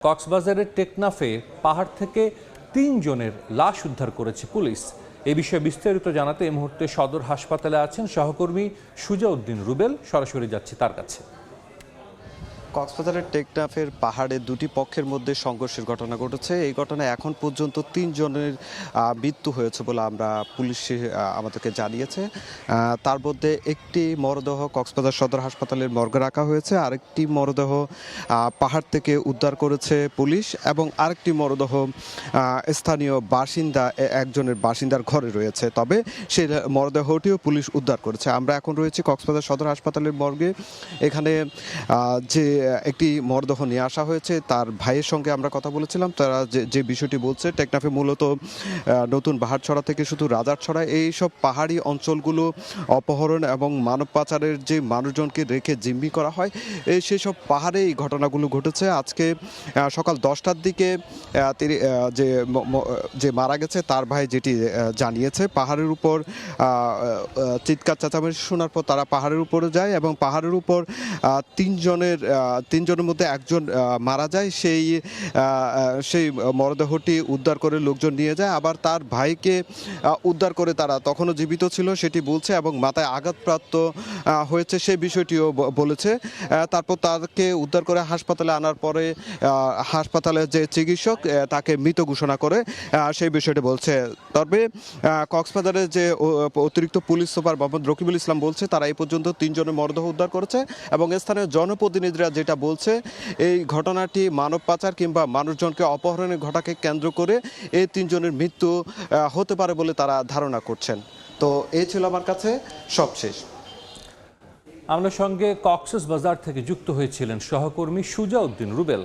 কক্সবাজারের টেকনাফে পাহাড় থেকে ৩ জনের লাশ উদ্ধার করেছে পুলিশ। এ বিষয়ে বিস্তারিত জানাতে এই মুহূর্তে সদর হাসপাতালে আছেন সহকর্মী সুজাউদ্দিন রুবেল। সরাসরি যাচ্ছি তার কাছে। কক্সবাজারের টেকনাফের পাহাড়ে দুটি পক্ষের মধ্যে সংঘর্ষের ঘটনা ঘটেছে। এই ঘটনায় এখন পর্যন্ত ৩ জনের মৃত্যু হয়েছে বলে পুলিশ আমাদেরকে জানিয়েছে। তার মধ্যে একটি মরদেহ কক্সবাজার সদর হাসপাতালের মর্গে রাখা হয়েছে, আরেকটি মরদেহ পাহাড় থেকে উদ্ধার করেছে পুলিশ, এবং আরেকটি মরদেহ স্থানীয় একজনের বাসিন্দার ঘরে রয়েছে। তবে সেই মরদেহটিও পুলিশ উদ্ধার করেছে। আমরা এখন রয়েছি কক্সবাজার সদর হাসপাতালের মর্গে। এখানে যে একটি মরদেহ নিয়ে আসা হয়েছে, তার ভাইয়ের সঙ্গে আমরা কথা বলেছিলাম। তারা যে বিষয়টি বলছে, টেকনাফে মূলত নতুন বাহারছড়া থেকে শুধু রাজারছড়া এইসব পাহাড়ি অঞ্চলগুলো অপহরণ এবং মানব পাচারের যে মানুষজনকে রেখে জিম্মি করা হয়, সেসব পাহাড়ে এই ঘটনাগুলো ঘটেছে। আজকে সকাল 10টার দিকে যে মারা গেছে তার ভাই যেটি জানিয়েছে, পাহাড়ের উপর চিৎকার চেঁচামেচি শোনার পর তারা পাহাড়ের উপরে যায় এবং পাহাড়ের উপর তিনজনের মধ্যে একজন মারা যায়। সেই মরদেহটি উদ্ধার করে লোকজন নিয়ে যায়। আবার তার ভাইকে উদ্ধার করে তারা তখনও জীবিত ছিল সেটি বলছে, এবং মাথায় আঘাতপ্রাপ্ত হয়েছে সেই বিষয়টিও বলেছে। তারপর তাকে উদ্ধার করে হাসপাতালে আনার পরে হাসপাতালের যে চিকিৎসক তাকে মৃত ঘোষণা করে সেই বিষয়টি বলছে। তবে কক্সবাজারের যে অতিরিক্ত পুলিশ সুপার মোহাম্মদ রকিবুল ইসলাম বলছে, তারা এই পর্যন্ত 3 জনের মরদেহ উদ্ধার করেছে, এবং স্থানীয় জনপ্রতিনিধিরা যেটা বলছে, এই ঘটনাটি মানব পাচার কিংবা মানুষজনকে অপহরণের ঘটনাকে কেন্দ্র করে এই 3 জনের মৃত্যু হতে পারে বলে তারা ধারণা করছেন। তো এই ছিল আমার কাছে সবশেষ। আমাদের সঙ্গে কক্সবাজার থেকে যুক্ত হয়েছিলেন সহকর্মী সুজাউদ্দিন রুবেল।